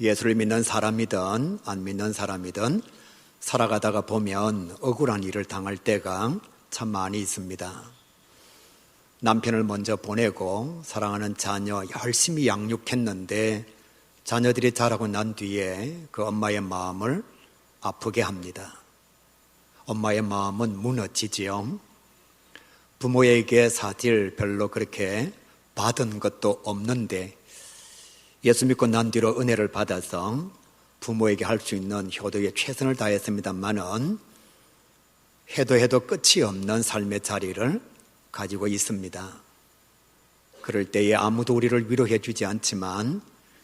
예수를 믿는 사람이든 안 믿는 사람이든 살아가다가 보면 억울한 일을 당할 때가 참 많이 있습니다. 남편을 먼저 보내고 사랑하는 자녀 열심히 양육했는데 자녀들이 자라고 난 뒤에 그 엄마의 마음을 아프게 합니다. 엄마의 마음은 무너지지요. 부모에게 사실 별로 그렇게 받은 것도 없는데 예수 믿고 난 뒤로 은혜를 받아서 부모에게 할 수 있는 효도에 최선을 다했습니다만은 해도 끝이 없는 삶의 자리를 가지고 있습니다. 그럴 때에 아무도 우리를 위로해 주지 않지만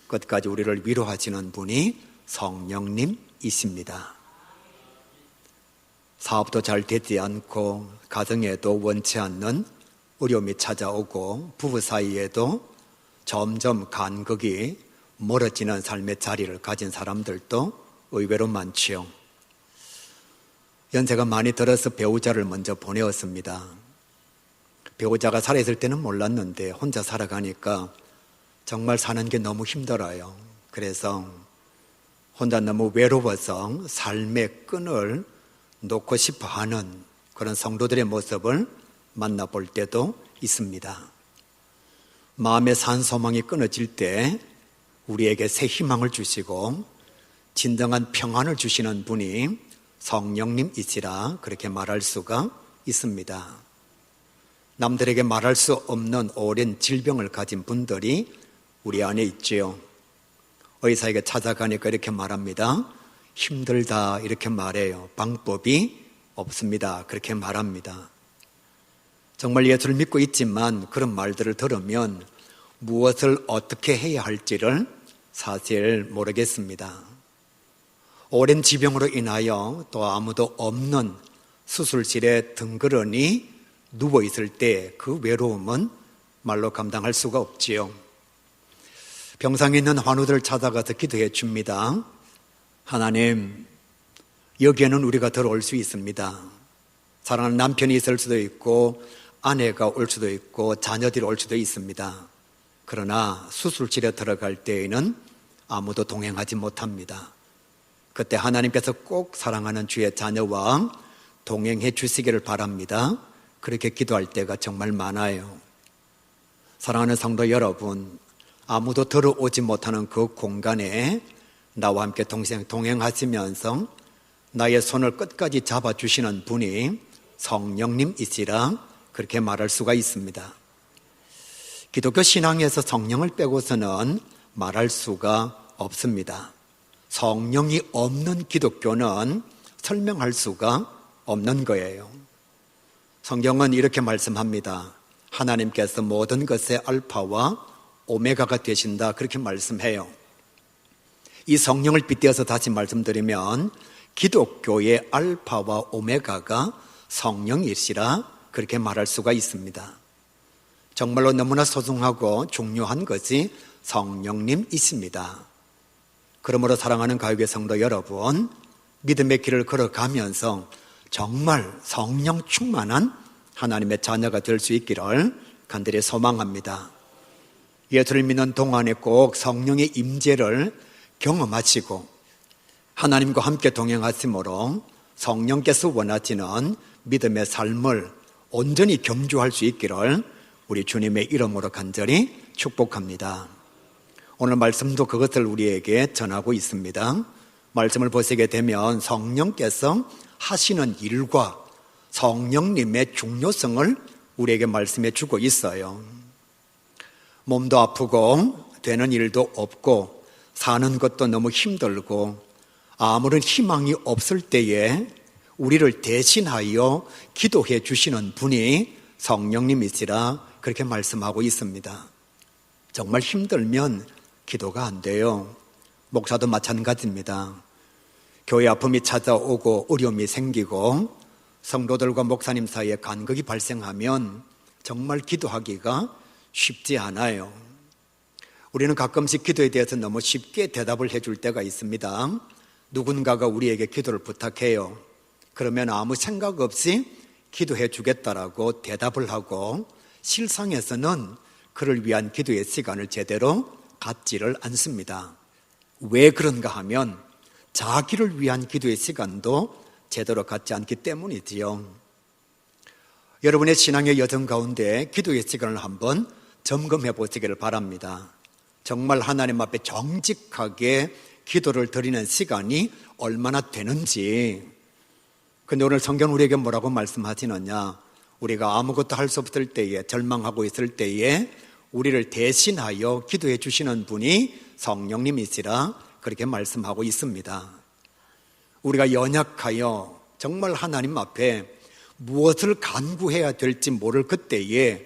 끝까지 우리를 위로하시는 분이 성령님이십니다. 사업도 잘 되지 않고 가정에도 원치 않는 어려움이 찾아오고 부부 사이에도 점점 간극이 멀어지는 삶의 자리를 가진 사람들도 의외로 많지요. 연세가 많이 들어서 배우자를 먼저 보내었습니다. 배우자가 살아있을 때는 몰랐는데 혼자 살아가니까 정말 사는 게 너무 힘들어요. 그래서 혼자 너무 외로워서 삶의 끈을 놓고 싶어 하는 그런 성도들의 모습을 만나볼 때도 있습니다. 마음의 산 소망이 끊어질 때 우리에게 새 희망을 주시고 진정한 평안을 주시는 분이 성령님이시라 그렇게 말할 수가 있습니다. 남들에게 말할 수 없는 오랜 질병을 가진 분들이 우리 안에 있지요. 의사에게 찾아가니까 이렇게 말합니다. 힘들다 이렇게 말해요. 방법이 없습니다. 그렇게 말합니다. 정말 예수를 믿고 있지만 그런 말들을 들으면 무엇을 어떻게 해야 할지를 사실 모르겠습니다. 오랜 지병으로 인하여 또 아무도 없는 수술실에 덩그러니 누워있을 때 그 외로움은 말로 감당할 수가 없지요. 병상에 있는 환우들을 찾아가서 기도해 줍니다. 하나님, 여기에는 우리가 들어올 수 있습니다. 사랑하는 남편이 있을 수도 있고 아내가 올 수도 있고 자녀들이 올 수도 있습니다. 그러나 수술실에 들어갈 때에는 아무도 동행하지 못합니다. 그때 하나님께서 꼭 사랑하는 주의 자녀와 동행해 주시기를 바랍니다. 그렇게 기도할 때가 정말 많아요. 사랑하는 성도 여러분, 아무도 들어오지 못하는 그 공간에 나와 함께 동행하시면서 나의 손을 끝까지 잡아주시는 분이 성령님이시라 그렇게 말할 수가 있습니다. 기독교 신앙에서 성령을 빼고서는 말할 수가 없습니다. 성령이 없는 기독교는 설명할 수가 없는 거예요. 성경은 이렇게 말씀합니다. 하나님께서 모든 것의 알파와 오메가가 되신다 그렇게 말씀해요. 이 성령을 빗대어서 다시 말씀드리면 기독교의 알파와 오메가가 성령이시라 그렇게 말할 수가 있습니다. 정말로 너무나 소중하고 중요한 것이 성령님이십니다. 그러므로 사랑하는 가요교회 성도 여러분, 믿음의 길을 걸어가면서 정말 성령 충만한 하나님의 자녀가 될 수 있기를 간절히 소망합니다. 예수를 믿는 동안에 꼭 성령의 임재를 경험하시고 하나님과 함께 동행하심으로 성령께서 원하시는 믿음의 삶을 온전히 경주할 수 있기를 우리 주님의 이름으로 간절히 축복합니다. 오늘 말씀도 그것을 우리에게 전하고 있습니다. 말씀을 보시게 되면 성령께서 하시는 일과 성령님의 중요성을 우리에게 말씀해 주고 있어요. 몸도 아프고 되는 일도 없고 사는 것도 너무 힘들고 아무런 희망이 없을 때에 우리를 대신하여 기도해 주시는 분이 성령님이시라 그렇게 말씀하고 있습니다. 정말 힘들면 기도가 안 돼요. 목사도 마찬가지입니다. 교회 아픔이 찾아오고 어려움이 생기고 성도들과 목사님 사이에 간극이 발생하면 정말 기도하기가 쉽지 않아요. 우리는 가끔씩 기도에 대해서 너무 쉽게 대답을 해줄 때가 있습니다. 누군가가 우리에게 기도를 부탁해요. 그러면 아무 생각 없이 기도해 주겠다라고 대답을 하고 실상에서는 그를 위한 기도의 시간을 제대로 갖지를 않습니다. 왜 그런가 하면 자기를 위한 기도의 시간도 제대로 갖지 않기 때문이지요. 여러분의 신앙의 여정 가운데 기도의 시간을 한번 점검해 보시기를 바랍니다. 정말 하나님 앞에 정직하게 기도를 드리는 시간이 얼마나 되는지. 근데 오늘 성경 우리에게 뭐라고 말씀하시느냐? 우리가 아무것도 할 수 없을 때에, 절망하고 있을 때에 우리를 대신하여 기도해 주시는 분이 성령님이시라 그렇게 말씀하고 있습니다. 우리가 연약하여 정말 하나님 앞에 무엇을 간구해야 될지 모를 그때에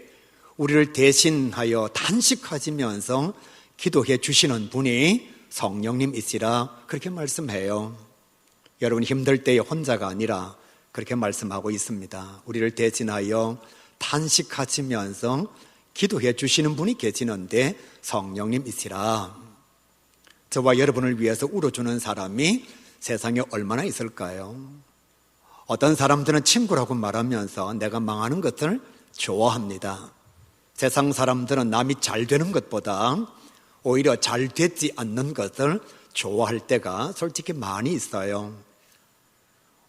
우리를 대신하여 단식하시면서 기도해 주시는 분이 성령님이시라 그렇게 말씀해요. 여러분 힘들 때에 혼자가 아니라 그렇게 말씀하고 있습니다. 우리를 대신하여 단식하시면서 기도해 주시는 분이 계시는데 성령님이시라. 저와 여러분을 위해서 울어주는 사람이 세상에 얼마나 있을까요? 어떤 사람들은 친구라고 말하면서 내가 망하는 것을 좋아합니다. 세상 사람들은 남이 잘 되는 것보다 오히려 잘 되지 않는 것을 좋아할 때가 솔직히 많이 있어요.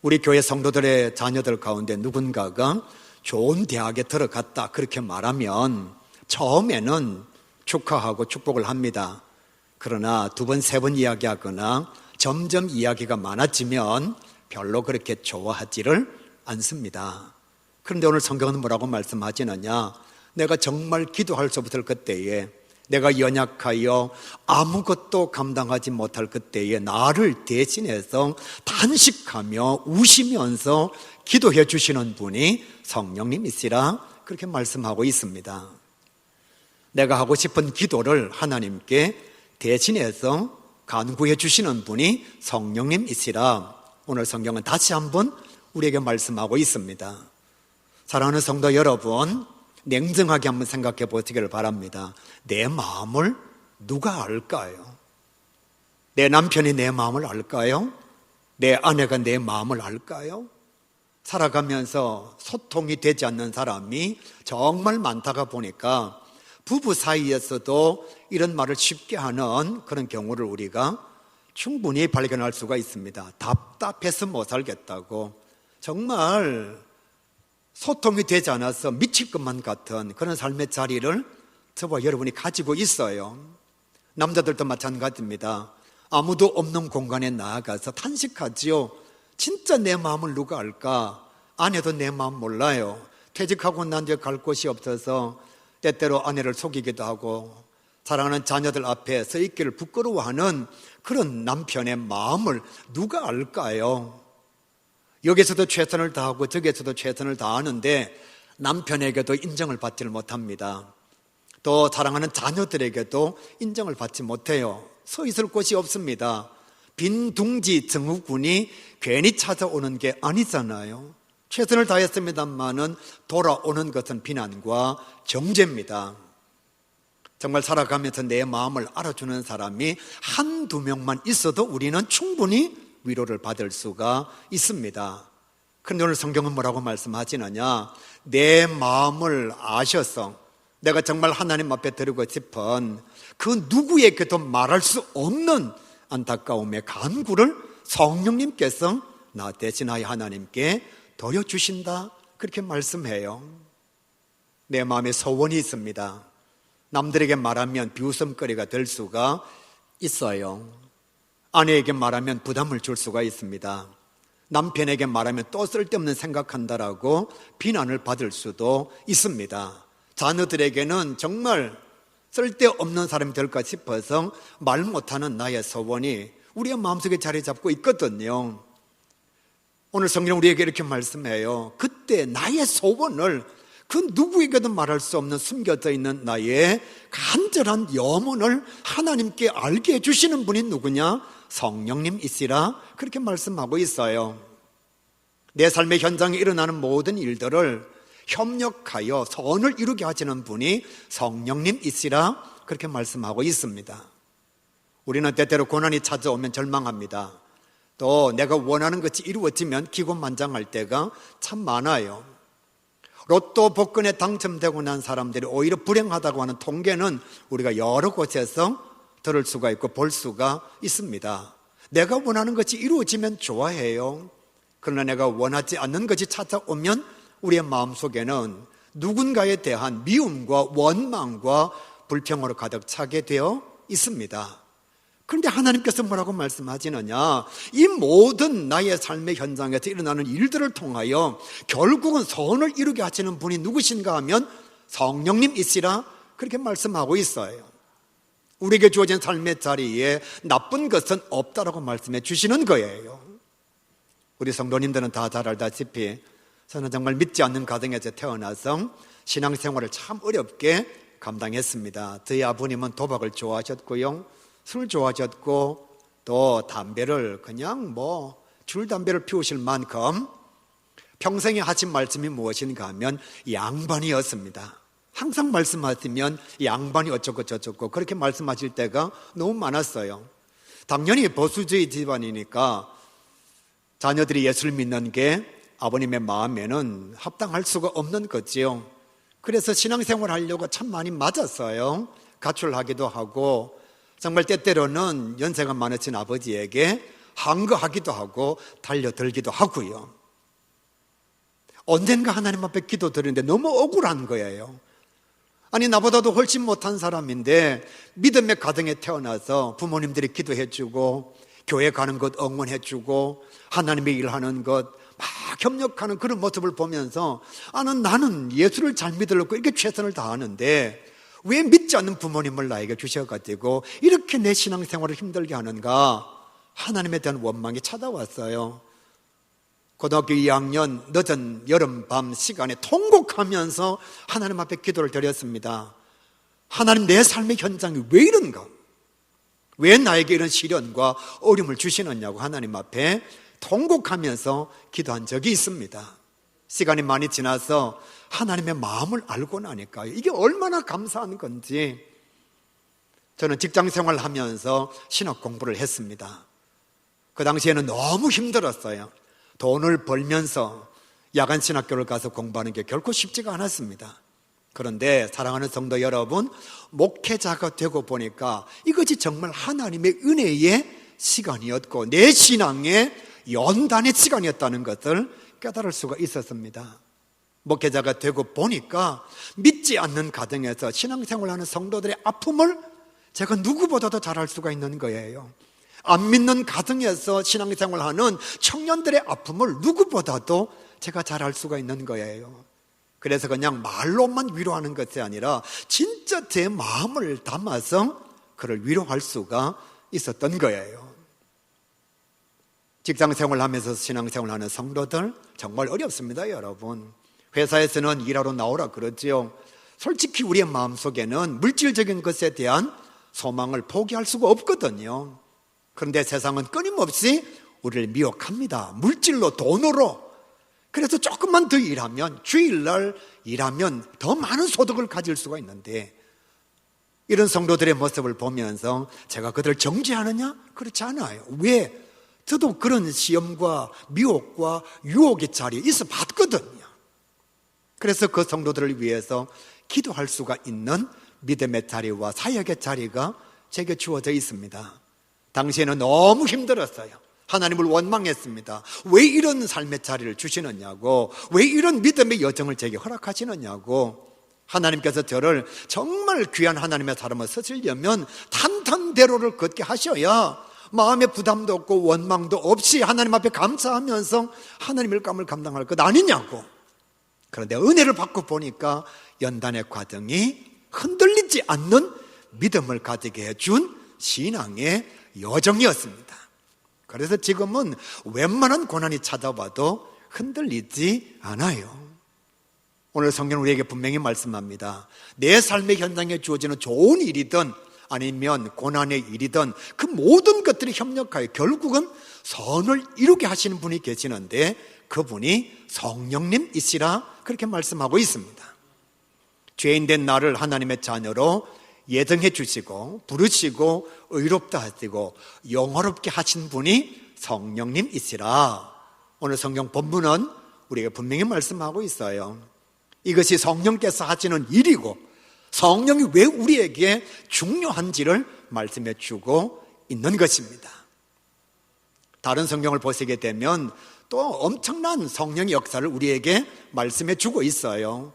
우리 교회 성도들의 자녀들 가운데 누군가가 좋은 대학에 들어갔다 그렇게 말하면 처음에는 축하하고 축복을 합니다. 그러나 두 번, 세 번 이야기하거나 점점 이야기가 많아지면 별로 그렇게 좋아하지를 않습니다. 그런데 오늘 성경은 뭐라고 말씀하시느냐? 내가 정말 기도할 수 없을 그때에, 내가 연약하여 아무것도 감당하지 못할 그때에 나를 대신해서 단식하며 우시면서 기도해 주시는 분이 성령님이시라 그렇게 말씀하고 있습니다. 내가 하고 싶은 기도를 하나님께 대신해서 간구해 주시는 분이 성령님이시라 오늘 성경은 다시 한번 우리에게 말씀하고 있습니다. 사랑하는 성도 여러분, 냉정하게 한번 생각해 보시기를 바랍니다. 내 마음을 누가 알까요? 내 남편이 내 마음을 알까요? 내 아내가 내 마음을 알까요? 살아가면서 소통이 되지 않는 사람이 정말 많다가 보니까 부부 사이에서도 이런 말을 쉽게 하는 그런 경우를 우리가 충분히 발견할 수가 있습니다. 답답해서 못 살겠다고, 정말 소통이 되지 않아서 미칠 것만 같은 그런 삶의 자리를 저와 여러분이 가지고 있어요. 남자들도 마찬가지입니다. 아무도 없는 공간에 나아가서 탄식하지요. 진짜 내 마음을 누가 알까? 아내도 내 마음 몰라요. 퇴직하고 난 뒤에 갈 곳이 없어서 때때로 아내를 속이기도 하고 사랑하는 자녀들 앞에 서 있기를 부끄러워하는 그런 남편의 마음을 누가 알까요? 여기서도 최선을 다하고 저기서도 최선을 다하는데 남편에게도 인정을 받지를 못합니다. 또 사랑하는 자녀들에게도 인정을 받지 못해요. 서 있을 곳이 없습니다. 빈 둥지 증후군이 괜히 찾아오는 게 아니잖아요. 최선을 다했습니다만은 돌아오는 것은 비난과 정죄입니다. 정말 살아가면서 내 마음을 알아주는 사람이 한두 명만 있어도 우리는 충분히 위로를 받을 수가 있습니다. 그런데 오늘 성경은 뭐라고 말씀하시느냐? 내 마음을 아셔서 내가 정말 하나님 앞에 드리고 싶은 그 누구에게도 말할 수 없는 안타까움의 간구를 성령님께서 나 대신하여 하나님께 드려주신다 그렇게 말씀해요. 내 마음에 소원이 있습니다. 남들에게 말하면 비웃음거리가 될 수가 있어요. 아내에게 말하면 부담을 줄 수가 있습니다. 남편에게 말하면 또 쓸데없는 생각한다라고 비난을 받을 수도 있습니다. 자녀들에게는 정말 쓸데없는 사람이 될까 싶어서 말 못하는 나의 소원이 우리의 마음속에 자리 잡고 있거든요. 오늘 성경 우리에게 이렇게 말씀해요. 그때 나의 소원을 그 누구에게도 말할 수 없는 숨겨져 있는 나의 간절한 염원을 하나님께 알게 해주시는 분이 누구냐? 성령님이시라 그렇게 말씀하고 있어요. 내 삶의 현장에 일어나는 모든 일들을 협력하여 선을 이루게 하시는 분이 성령님이시라 그렇게 말씀하고 있습니다. 우리는 때때로 고난이 찾아오면 절망합니다. 또 내가 원하는 것이 이루어지면 기곤만장할 때가 참 많아요. 로또 복권에 당첨되고 난 사람들이 오히려 불행하다고 하는 통계는 우리가 여러 곳에서 들을 수가 있고 볼 수가 있습니다. 내가 원하는 것이 이루어지면 좋아해요. 그러나 내가 원하지 않는 것이 찾아오면 우리의 마음속에는 누군가에 대한 미움과 원망과 불평으로 가득 차게 되어 있습니다. 그런데 하나님께서 뭐라고 말씀하시느냐? 이 모든 나의 삶의 현장에서 일어나는 일들을 통하여 결국은 선을 이루게 하시는 분이 누구신가 하면 성령님이시라 그렇게 말씀하고 있어요. 우리에게 주어진 삶의 자리에 나쁜 것은 없다라고 말씀해 주시는 거예요. 우리 성도님들은 다 잘 알다시피 저는 정말 믿지 않는 가정에서 태어나서 신앙생활을 참 어렵게 감당했습니다. 저희 아버님은 도박을 좋아하셨고요, 술 좋아하셨고, 또 담배를 그냥 줄담배를 피우실 만큼 평생에 하신 말씀이 무엇인가 하면 양반이었습니다. 항상 말씀하시면 양반이 어쩌고 저쩌고 그렇게 말씀하실 때가 너무 많았어요. 당연히 보수주의 집안이니까 자녀들이 예수를 믿는 게 아버님의 마음에는 합당할 수가 없는 거지요. 그래서 신앙생활 하려고 참 많이 맞았어요. 가출하기도 하고, 정말 때때로는 연세가 많으신 아버지에게 항거하기도 하고 달려들기도 하고요. 언젠가 하나님 앞에 기도드리는데 너무 억울한 거예요. 아니, 나보다도 훨씬 못한 사람인데 믿음의 가정에 태어나서 부모님들이 기도해주고 교회 가는 것 응원해주고 하나님의 일하는 것 막 협력하는 그런 모습을 보면서 나는 예수를 잘 믿으려고 이렇게 최선을 다하는데 왜 믿지 않는 부모님을 나에게 주셔가지고 이렇게 내 신앙생활을 힘들게 하는가, 하나님에 대한 원망이 찾아왔어요. 고등학교 2학년 늦은 여름밤 시간에 통곡하면서 하나님 앞에 기도를 드렸습니다. 하나님, 내 삶의 현장이 왜 이런가? 왜 나에게 이런 시련과 어려움을 주시느냐고 하나님 앞에 통곡하면서 기도한 적이 있습니다. 시간이 많이 지나서 하나님의 마음을 알고 나니까 이게 얼마나 감사한 건지. 저는 직장생활을 하면서 신학 공부를 했습니다. 그 당시에는 너무 힘들었어요. 돈을 벌면서 야간 신학교를 가서 공부하는 게 결코 쉽지가 않았습니다. 그런데 사랑하는 성도 여러분, 목회자가 되고 보니까 이것이 정말 하나님의 은혜의 시간이었고 내 신앙의 연단의 시간이었다는 것을 깨달을 수가 있었습니다. 목회자가 되고 보니까 믿지 않는 가정에서 신앙생활하는 성도들의 아픔을 제가 누구보다도 잘 알 수가 있는 거예요. 안 믿는 가정에서 신앙생활하는 청년들의 아픔을 누구보다도 제가 잘 알 수가 있는 거예요. 그래서 그냥 말로만 위로하는 것이 아니라 진짜 제 마음을 담아서 그를 위로할 수가 있었던 거예요. 직장생활 하면서 신앙생활하는 성도들 정말 어렵습니다, 여러분. 회사에서는 일하러 나오라 그러지요. 솔직히 우리의 마음속에는 물질적인 것에 대한 소망을 포기할 수가 없거든요. 그런데 세상은 끊임없이 우리를 미혹합니다. 물질로, 돈으로. 그래서 조금만 더 일하면, 주일날 일하면 더 많은 소득을 가질 수가 있는데, 이런 성도들의 모습을 보면서 제가 그들을 정죄하느냐? 그렇지 않아요. 왜? 저도 그런 시험과 미혹과 유혹의 자리에 있어 봤거든요. 그래서 그 성도들을 위해서 기도할 수가 있는 믿음의 자리와 사역의 자리가 제게 주어져 있습니다. 당시에는 너무 힘들었어요. 하나님을 원망했습니다. 왜 이런 삶의 자리를 주시느냐고, 왜 이런 믿음의 여정을 제게 허락하시느냐고. 하나님께서 저를 정말 귀한 하나님의 사람을 쓰시려면 탄탄대로를 걷게 하셔야 마음의 부담도 없고 원망도 없이 하나님 앞에 감사하면서 하나님의 일감을 감당할 것 아니냐고. 그런데 은혜를 받고 보니까 연단의 과정이 흔들리지 않는 믿음을 가지게 해준 신앙의 여정이었습니다. 그래서 지금은 웬만한 고난이 찾아와도 흔들리지 않아요. 오늘 성경은 우리에게 분명히 말씀합니다. 내 삶의 현장에 주어지는 좋은 일이든 아니면 고난의 일이든 그 모든 것들이 협력하여 결국은 선을 이루게 하시는 분이 계시는데 그분이 성령님이시라 그렇게 말씀하고 있습니다. 죄인된 나를 하나님의 자녀로 예정해 주시고 부르시고 의롭다 하시고 영화롭게 하신 분이 성령님이시라. 오늘 성경 본문은 우리에게 분명히 말씀하고 있어요. 이것이 성령께서 하시는 일이고 성령이 왜 우리에게 중요한지를 말씀해 주고 있는 것입니다. 다른 성경을 보시게 되면 또 엄청난 성령의 역사를 우리에게 말씀해 주고 있어요.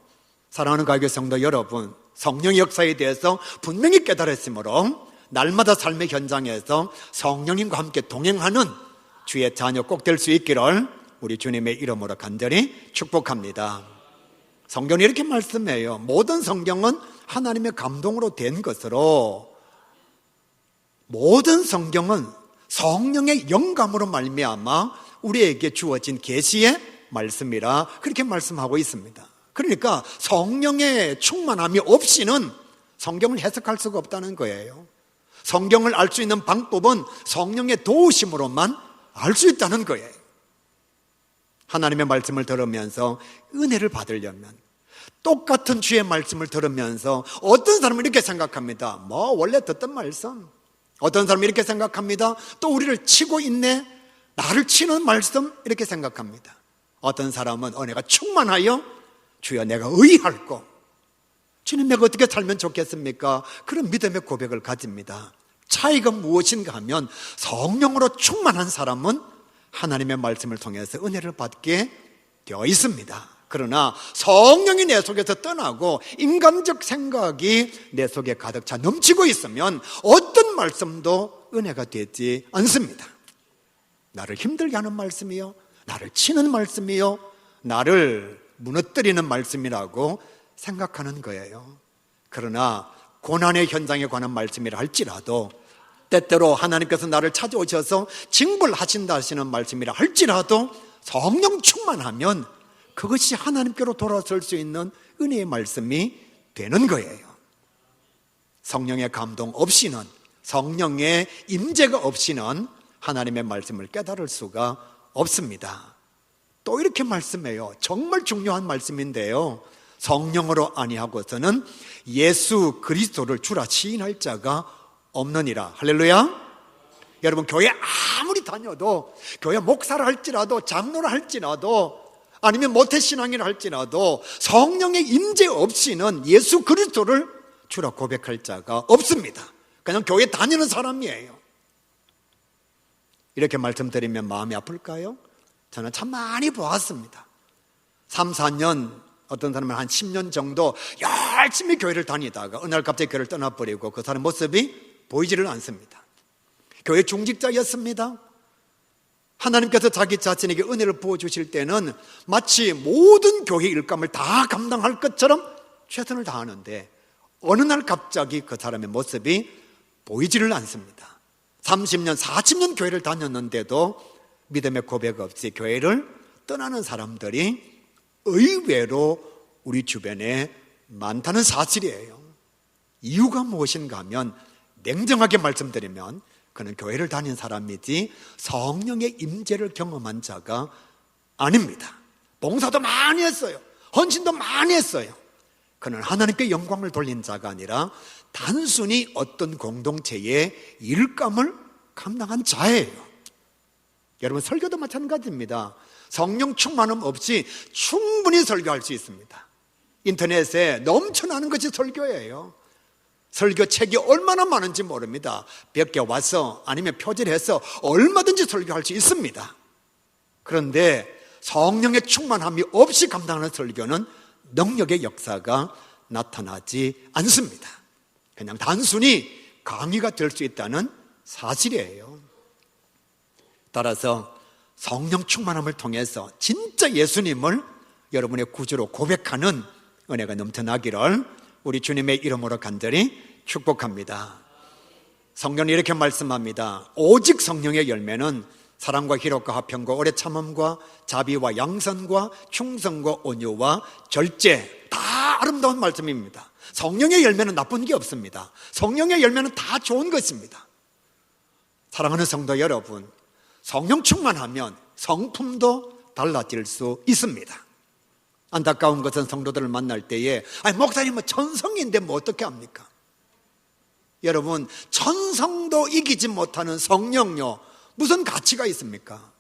사랑하는 가교회 성도 여러분, 성령의 역사에 대해서 분명히 깨달았으므로 날마다 삶의 현장에서 성령님과 함께 동행하는 주의 자녀 꼭 될 수 있기를 우리 주님의 이름으로 간절히 축복합니다. 성경이 이렇게 말씀해요. 모든 성경은 하나님의 감동으로 된 것으로, 모든 성경은 성령의 영감으로 말미암아 우리에게 주어진 계시의 말씀이라 그렇게 말씀하고 있습니다. 그러니까 성령의 충만함이 없이는 성경을 해석할 수가 없다는 거예요. 성경을 알 수 있는 방법은 성령의 도우심으로만 알 수 있다는 거예요. 하나님의 말씀을 들으면서 은혜를 받으려면, 똑같은 주의 말씀을 들으면서 어떤 사람은 이렇게 생각합니다. 뭐 원래 듣던 말씀. 어떤 사람은 이렇게 생각합니다. 또 우리를 치고 있네, 나를 치는 말씀, 이렇게 생각합니다. 어떤 사람은 내가 충만하여 주여 내가 의할고, 주님 내가 어떻게 살면 좋겠습니까? 그런 믿음의 고백을 가집니다. 차이가 무엇인가 하면 성령으로 충만한 사람은 하나님의 말씀을 통해서 은혜를 받게 되어 있습니다. 그러나 성령이 내 속에서 떠나고 인간적 생각이 내 속에 가득 차 넘치고 있으면 어떤 말씀도 은혜가 되지 않습니다. 나를 힘들게 하는 말씀이요, 나를 치는 말씀이요, 나를 무너뜨리는 말씀이라고 생각하는 거예요. 그러나 고난의 현장에 관한 말씀이라 할지라도, 때때로 하나님께서 나를 찾아오셔서 징벌하신다 하시는 말씀이라 할지라도 성령 충만하면 그것이 하나님께로 돌아설 수 있는 은혜의 말씀이 되는 거예요. 성령의 감동 없이는, 성령의 임재가 없이는 하나님의 말씀을 깨달을 수가 없습니다. 또 이렇게 말씀해요. 정말 중요한 말씀인데요, 성령으로 아니하고서는 예수 그리스도를 주라 시인할 자가 없느니라. 할렐루야. 여러분, 교회 아무리 다녀도, 교회 목사를 할지라도, 장로를 할지라도, 아니면 모태신앙이라 할지라도 성령의 임재 없이는 예수 그리스도를 주라 고백할 자가 없습니다. 그냥 교회 다니는 사람이에요. 이렇게 말씀드리면 마음이 아플까요? 저는 참 많이 보았습니다. 3, 4년, 어떤 사람은 한 10년 정도 열심히 교회를 다니다가 어느 날 갑자기 교회를 떠나버리고 그 사람 모습이 보이지를 않습니다. 교회 중직자였습니다. 하나님께서 자기 자신에게 은혜를 부어주실 때는 마치 모든 교회 일감을 다 감당할 것처럼 최선을 다하는데 어느 날 갑자기 그 사람의 모습이 보이지를 않습니다. 30년, 40년 교회를 다녔는데도 믿음의 고백 없이 교회를 떠나는 사람들이 의외로 우리 주변에 많다는 사실이에요. 이유가 무엇인가 하면, 냉정하게 말씀드리면 그는 교회를 다닌 사람이지 성령의 임재를 경험한 자가 아닙니다. 봉사도 많이 했어요. 헌신도 많이 했어요. 그는 하나님께 영광을 돌린 자가 아니라 단순히 어떤 공동체의 일감을 감당한 자예요. 여러분, 설교도 마찬가지입니다. 성령 충만함 없이 충분히 설교할 수 있습니다. 인터넷에 넘쳐나는 것이 설교예요. 설교책이 얼마나 많은지 모릅니다. 몇 개 와서 아니면 표절해서 얼마든지 설교할 수 있습니다. 그런데 성령의 충만함이 없이 감당하는 설교는 능력의 역사가 나타나지 않습니다. 그냥 단순히 강의가 될 수 있다는 사실이에요. 따라서 성령 충만함을 통해서 진짜 예수님을 여러분의 구주로 고백하는 은혜가 넘쳐나기를 우리 주님의 이름으로 간절히 축복합니다. 성경은 이렇게 말씀합니다. 오직 성령의 열매는 사랑과 희락과 화평과 오래 참음과 자비와 양선과 충성과 온유와 절제, 다 아름다운 말씀입니다. 성령의 열매는 나쁜 게 없습니다. 성령의 열매는 다 좋은 것입니다. 사랑하는 성도 여러분, 성령 충만하면 성품도 달라질 수 있습니다. 안타까운 것은 성도들을 만날 때에 목사님은 천성인데 뭐 어떻게 합니까? 여러분, 천성도 이기지 못하는 성령요, 무슨 가치가 있습니까?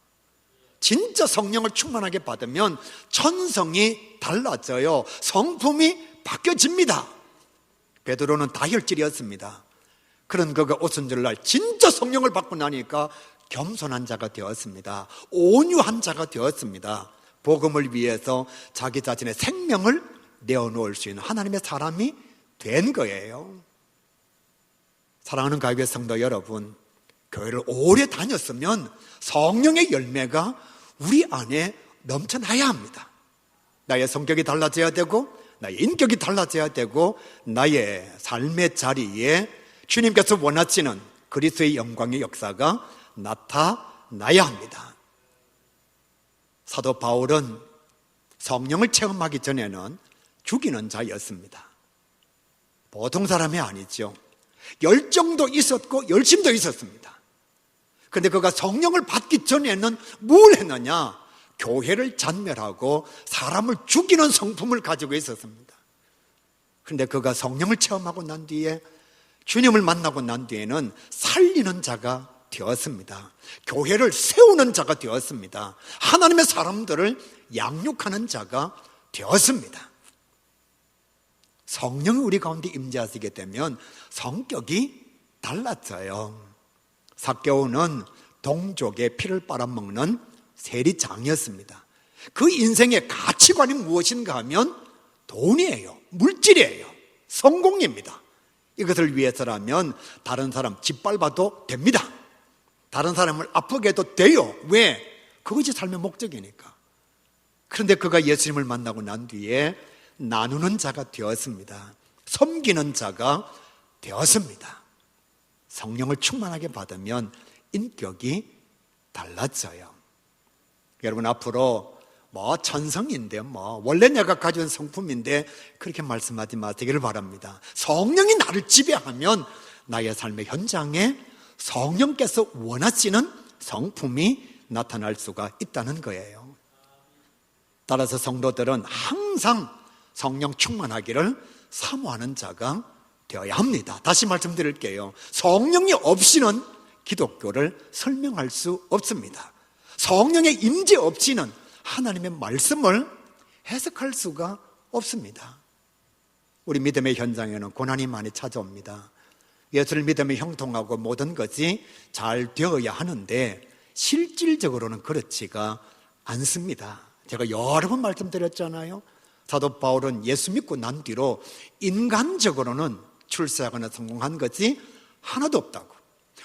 진짜 성령을 충만하게 받으면 천성이 달라져요. 성품이 바뀌어집니다. 베드로는 다혈질이었습니다. 그런 그가 오순절날 진짜 성령을 받고 나니까 겸손한 자가 되었습니다. 온유한 자가 되었습니다. 복음을 위해서 자기 자신의 생명을 내어놓을 수 있는 하나님의 사람이 된 거예요. 사랑하는 가교회 성도 여러분, 교회를 오래 다녔으면 성령의 열매가 우리 안에 넘쳐나야 합니다. 나의 성격이 달라져야 되고, 나의 인격이 달라져야 되고, 나의 삶의 자리에 주님께서 원하시는 그리스도의 영광의 역사가 나타나야 합니다. 사도 바울은 성령을 체험하기 전에는 죽이는 자였습니다. 보통 사람이 아니죠. 열정도 있었고 열심도 있었습니다. 그런데 그가 성령을 받기 전에는 뭘 했느냐? 교회를 잔멸하고 사람을 죽이는 성품을 가지고 있었습니다. 그런데 그가 성령을 체험하고 난 뒤에, 주님을 만나고 난 뒤에는 살리는 자가 되었습니다. 교회를 세우는 자가 되었습니다. 하나님의 사람들을 양육하는 자가 되었습니다. 성령이 우리 가운데 임재하시게 되면 성격이 달라져요. 삭개오는 동족의 피를 빨아먹는 세리장이었습니다. 그 인생의 가치관이 무엇인가 하면 돈이에요, 물질이에요, 성공입니다. 이것을 위해서라면 다른 사람 짓밟아도 됩니다. 다른 사람을 아프게 해도 돼요. 왜? 그것이 삶의 목적이니까. 그런데 그가 예수님을 만나고 난 뒤에 나누는 자가 되었습니다. 섬기는 자가 되었습니다. 성령을 충만하게 받으면 인격이 달라져요. 여러분, 앞으로 천성인데 원래 내가 가진 성품인데 그렇게 말씀하지 마시기를 바랍니다. 성령이 나를 지배하면 나의 삶의 현장에 성령께서 원하시는 성품이 나타날 수가 있다는 거예요. 따라서 성도들은 항상 성령 충만하기를 사모하는 자가 되어야 합니다. 다시 말씀드릴게요. 성령이 없이는 기독교를 설명할 수 없습니다. 성령의 임재 없이는 하나님의 말씀을 해석할 수가 없습니다. 우리 믿음의 현장에는 고난이 많이 찾아옵니다. 예수를 믿으며 형통하고 모든 것이 잘 되어야 하는데 실질적으로는 그렇지가 않습니다. 제가 여러 번 말씀드렸잖아요. 사도 바울은 예수 믿고 난 뒤로 인간적으로는 출세하거나 성공한 것이 하나도 없다고.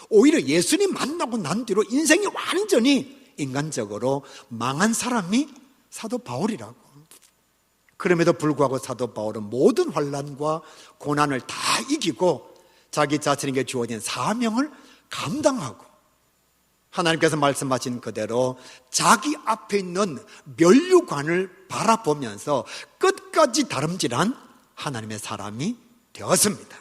오히려 예수님 만나고 난 뒤로 인생이 완전히 인간적으로 망한 사람이 사도 바울이라고. 그럼에도 불구하고 사도 바울은 모든 환난과 고난을 다 이기고 자기 자신에게 주어진 사명을 감당하고 하나님께서 말씀하신 그대로 자기 앞에 있는 면류관을 바라보면서 끝까지 다름질한 하나님의 사람이 되었습니다.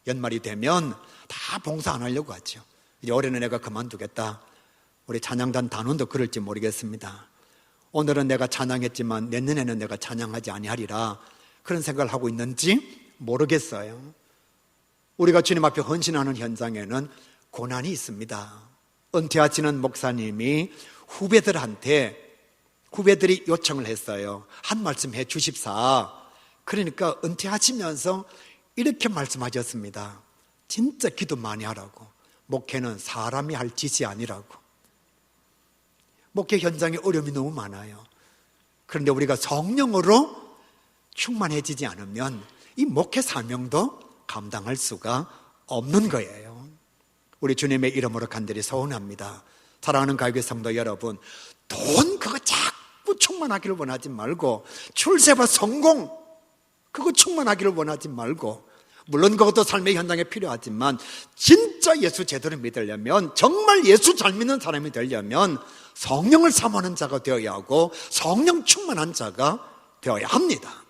연말이 되면 다 봉사 안 하려고 하죠. 이제 올해는 내가 그만두겠다. 우리 찬양단 단원도 그럴지 모르겠습니다. 오늘은 내가 찬양했지만 내년에는 내가 찬양하지 아니하리라, 그런 생각을 하고 있는지 모르겠어요. 우리가 주님 앞에 헌신하는 현장에는 고난이 있습니다. 은퇴하시는 목사님이 후배들이 요청을 했어요. 한 말씀 해 주십사. 그러니까 은퇴하시면서 이렇게 말씀하셨습니다. 진짜 기도 많이 하라고. 목회는 사람이 할 짓이 아니라고. 목회 현장에 어려움이 너무 많아요. 그런데 우리가 성령으로 충만해지지 않으면 이 목회 사명도 감당할 수가 없는 거예요. 우리 주님의 이름으로 간절히 소원합니다. 사랑하는 가교회 성도 여러분, 돈 그거 자꾸 충만하기를 원하지 말고, 출세와 성공 그거 충만하기를 원하지 말고, 물론 그것도 삶의 현장에 필요하지만 진짜 예수 제대로 믿으려면, 정말 예수 잘 믿는 사람이 되려면 성령을 사모하는 자가 되어야 하고 성령 충만한 자가 되어야 합니다.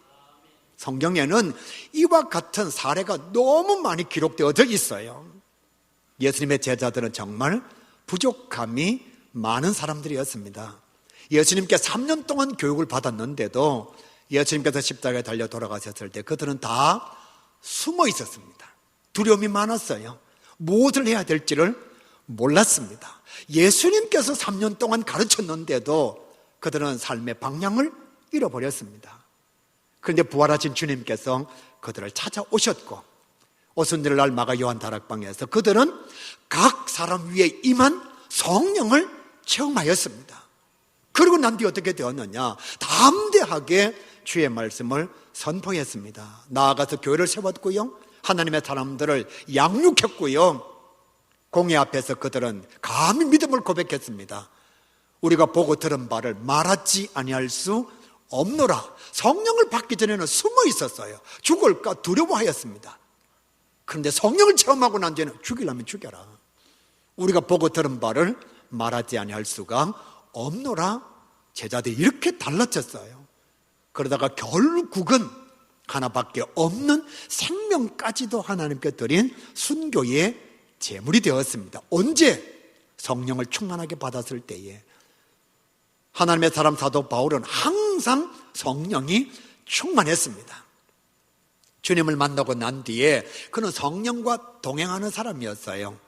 성경에는 이와 같은 사례가 너무 많이 기록되어져 있어요. 예수님의 제자들은 정말 부족함이 많은 사람들이었습니다. 예수님께 3년 동안 교육을 받았는데도 예수님께서 십자가에 달려 돌아가셨을 때 그들은 다 숨어 있었습니다. 두려움이 많았어요. 무엇을 해야 될지를 몰랐습니다. 예수님께서 3년 동안 가르쳤는데도 그들은 삶의 방향을 잃어버렸습니다. 그런데 부활하신 주님께서 그들을 찾아오셨고 오순절날 마가 요한 다락방에서 그들은 각 사람 위에 임한 성령을 체험하였습니다. 그리고 난 뒤에 어떻게 되었느냐? 담대하게 주의 말씀을 선포했습니다. 나아가서 교회를 세웠고요, 하나님의 사람들을 양육했고요, 공회 앞에서 그들은 감히 믿음을 고백했습니다. 우리가 보고 들은 바를 말하지 아니할 수 없노라. 성령을 받기 전에는 숨어 있었어요. 죽을까 두려워하였습니다. 그런데 성령을 체험하고 난 뒤에는 죽이려면 죽여라. 우리가 보고 들은 바를 말하지 아니할 수가 없노라. 제자들이 이렇게 달라졌어요. 그러다가 결국은 하나밖에 없는 생명까지도 하나님께 드린 순교의 제물이 되었습니다. 언제? 성령을 충만하게 받았을 때에. 하나님의 사람 사도 바울은 항상 성령이 충만했습니다. 주님을 만나고 난 뒤에 그는 성령과 동행하는 사람이었어요.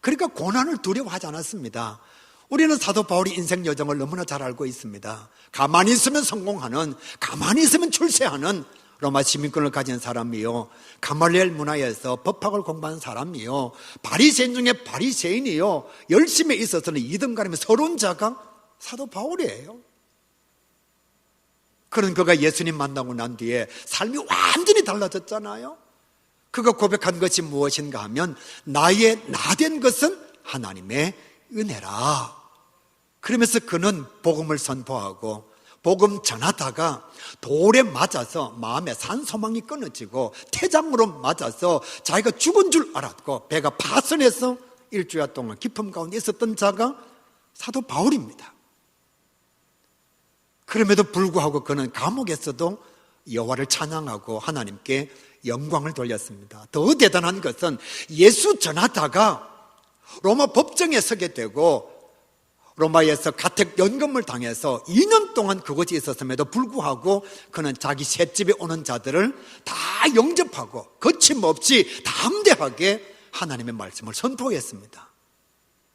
그러니까 고난을 두려워하지 않았습니다. 우리는 사도 바울의 인생 여정을 너무나 잘 알고 있습니다. 가만히 있으면 성공하는, 가만히 있으면 출세하는 로마 시민권을 가진 사람이요, 가말리엘 문화에서 법학을 공부한 사람이요, 바리새인 중에 바리새인이요, 열심히 있어서는 2등 가리면 서러운 자가 사도 바울이에요. 그런 그가 예수님 만나고 난 뒤에 삶이 완전히 달라졌잖아요. 그가 고백한 것이 무엇인가 하면 나의 나된 것은 하나님의 은혜라. 그러면서 그는 복음을 선포하고 복음 전하다가 돌에 맞아서 마음에 산소망이 끊어지고 태장으로 맞아서 자기가 죽은 줄 알았고 배가 파선해서 일주일 동안 깊음 가운데 있었던 자가 사도 바울입니다. 그럼에도 불구하고 그는 감옥에서도 여호와를 찬양하고 하나님께 영광을 돌렸습니다. 더 대단한 것은 예수 전하다가 로마 법정에 서게 되고 로마에서 가택 연금을 당해서 2년 동안 그것이 있었음에도 불구하고 그는 자기 셋집에 오는 자들을 다 영접하고 거침없이 담대하게 하나님의 말씀을 선포했습니다.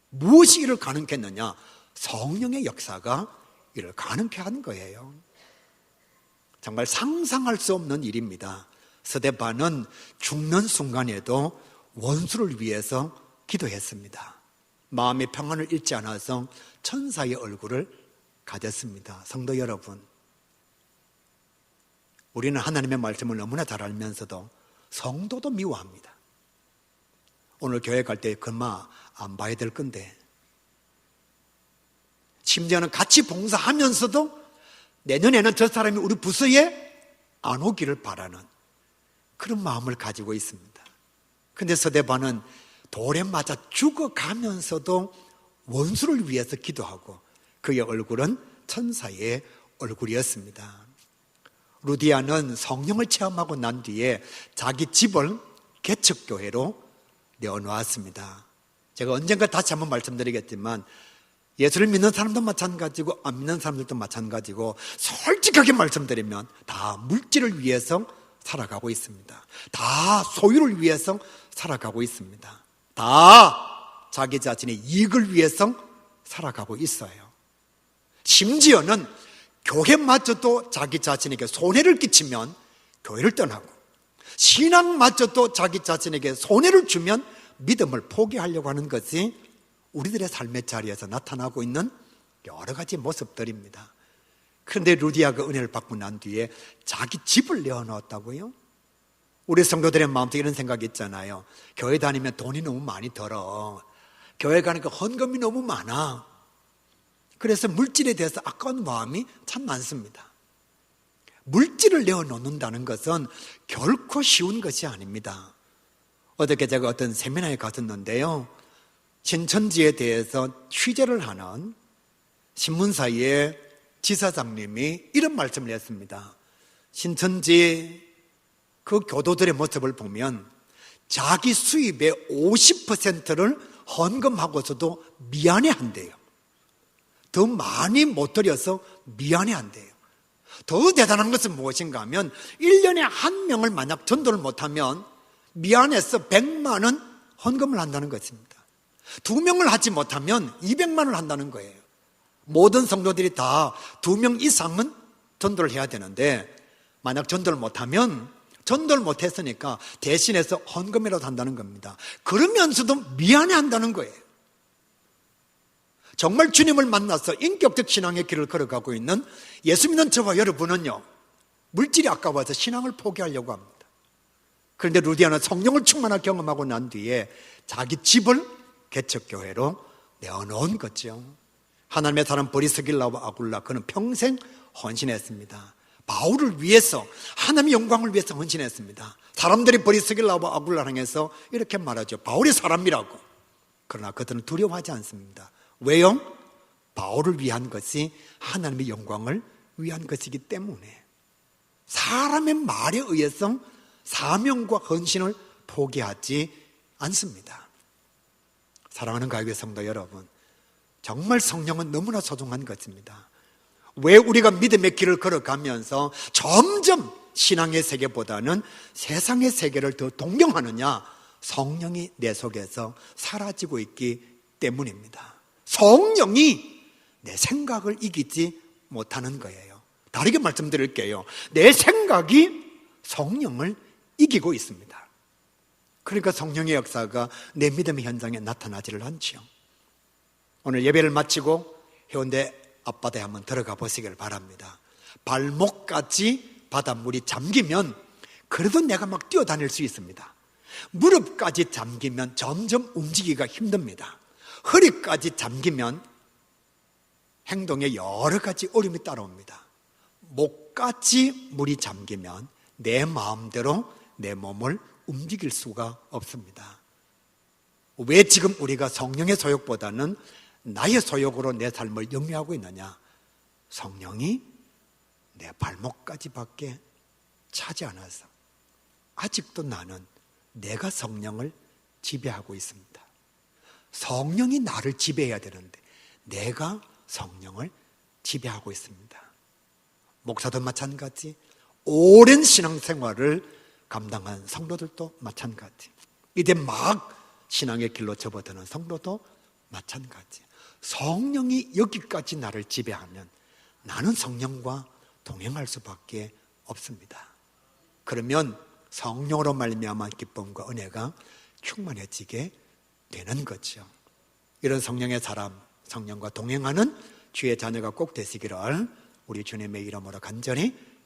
무엇이 이를 가능케 했느냐? 성령의 역사가 이를 가능케 한 거예요. 정말 상상할 수 없는 일입니다. 스데반은 죽는 순간에도 원수를 위해서 기도했습니다. 마음의 평안을 잃지 않아서 천사의 얼굴을 가졌습니다. 성도 여러분, 우리는 하나님의 말씀을 너무나 잘 알면서도 성도도 미워합니다. 오늘 교회 갈 때 그마 안 봐야 될 건데, 심지어는 같이 봉사하면서도 내년에는 저 사람이 우리 부서에 안 오기를 바라는 그런 마음을 가지고 있습니다. 그런데 스데반은 돌에 맞아 죽어가면서도 원수를 위해서 기도하고 그의 얼굴은 천사의 얼굴이었습니다. 루디아는 성령을 체험하고 난 뒤에 자기 집을 개척교회로 내어놓았습니다. 제가 언젠가 다시 한번 말씀드리겠지만 예수를 믿는 사람도 마찬가지고 안 믿는 사람들도 마찬가지고 솔직하게 말씀드리면 다 물질을 위해서 살아가고 있습니다. 다 소유를 위해서 살아가고 있습니다. 다 자기 자신의 이익을 위해서 살아가고 있어요. 심지어는 교회마저도 자기 자신에게 손해를 끼치면 교회를 떠나고, 신앙마저도 자기 자신에게 손해를 주면 믿음을 포기하려고 하는 것이 우리들의 삶의 자리에서 나타나고 있는 여러 가지 모습들입니다. 그런데 루디아가 은혜를 받고 난 뒤에 자기 집을 내어놓았다고요? 우리 성도들의 마음속에 이런 생각이 있잖아요. 교회 다니면 돈이 너무 많이 들어. 교회 가니까 헌금이 너무 많아. 그래서 물질에 대해서 아까운 마음이 참 많습니다. 물질을 내어놓는다는 것은 결코 쉬운 것이 아닙니다. 어저께 제가 어떤 세미나에 갔었는데요, 신천지에 대해서 취재를 하는 신문사의 지사장님이 이런 말씀을 했습니다. 신천지 그 교도들의 모습을 보면 자기 수입의 50%를 헌금하고서도 미안해한대요. 더 많이 못 드려서 미안해한대요. 더 대단한 것은 무엇인가 하면 1년에 한 명을 만약 전도를 못하면 미안해서 100만 원 헌금을 한다는 것입니다. 2명을 하지 못하면 200만 원을 한다는 거예요. 모든 성도들이 다 2명 이상은 전도를 해야 되는데 만약 전도를 못하면 전도를 못했으니까 대신해서 헌금이라도 한다는 겁니다. 그러면서도 미안해한다는 거예요. 정말 주님을 만나서 인격적 신앙의 길을 걸어가고 있는 예수 믿는 저와 여러분은요, 물질이 아까워서 신앙을 포기하려고 합니다. 그런데 루디아는 성령을 충만하게 경험하고 난 뒤에 자기 집을 개척교회로 내어놓은 거죠. 하나님의 사람 브리스길라와 아굴라, 그는 평생 헌신했습니다. 바울을 위해서, 하나님의 영광을 위해서 헌신했습니다. 사람들이 브리스길라와 아굴라를 향해서 이렇게 말하죠. 바울이 사람이라고. 그러나 그들은 두려워하지 않습니다. 왜요? 바울을 위한 것이 하나님의 영광을 위한 것이기 때문에. 사람의 말에 의해서 사명과 헌신을 포기하지 않습니다. 사랑하는 가요계 성도 여러분, 정말 성령은 너무나 소중한 것입니다. 왜 우리가 믿음의 길을 걸어가면서 점점 신앙의 세계보다는 세상의 세계를 더 동경하느냐? 성령이 내 속에서 사라지고 있기 때문입니다. 성령이 내 생각을 이기지 못하는 거예요. 다르게 말씀드릴게요. 내 생각이 성령을 이기고 있습니다. 그러니까 성령의 역사가 내 믿음의 현장에 나타나지를 않죠. 오늘 예배를 마치고 해운대 앞바다에 한번 들어가 보시길 바랍니다. 발목까지 바닷물이 잠기면 그래도 내가 막 뛰어다닐 수 있습니다. 무릎까지 잠기면 점점 움직이기가 힘듭니다. 허리까지 잠기면 행동에 여러 가지 어려움이 따라옵니다. 목까지 물이 잠기면 내 마음대로 내 몸을 움직일 수가 없습니다. 왜 지금 우리가 성령의 소욕보다는 나의 소욕으로 내 삶을 영위하고 있느냐? 성령이 내 발목까지 밖에 차지 않아서 아직도 나는 내가 성령을 지배하고 있습니다. 성령이 나를 지배해야 되는데 내가 성령을 지배하고 있습니다. 목사도 마찬가지, 오랜 신앙생활을 감당한 성도들도 마찬가지, 이제 막 신앙의 길로 접어드는 성도도 마찬가지. 성령이 여기까지 나를 지배하면 나는 성령과 동행할 수밖에 없습니다. 그러면 성령으로 말미암아 기쁨과 은혜가 충만해지게 되는 거죠. 이런 성령의 사람, 성령과 동행하는 주의 자녀가 꼭 되시기를 우리 주님의 이름으로 간절히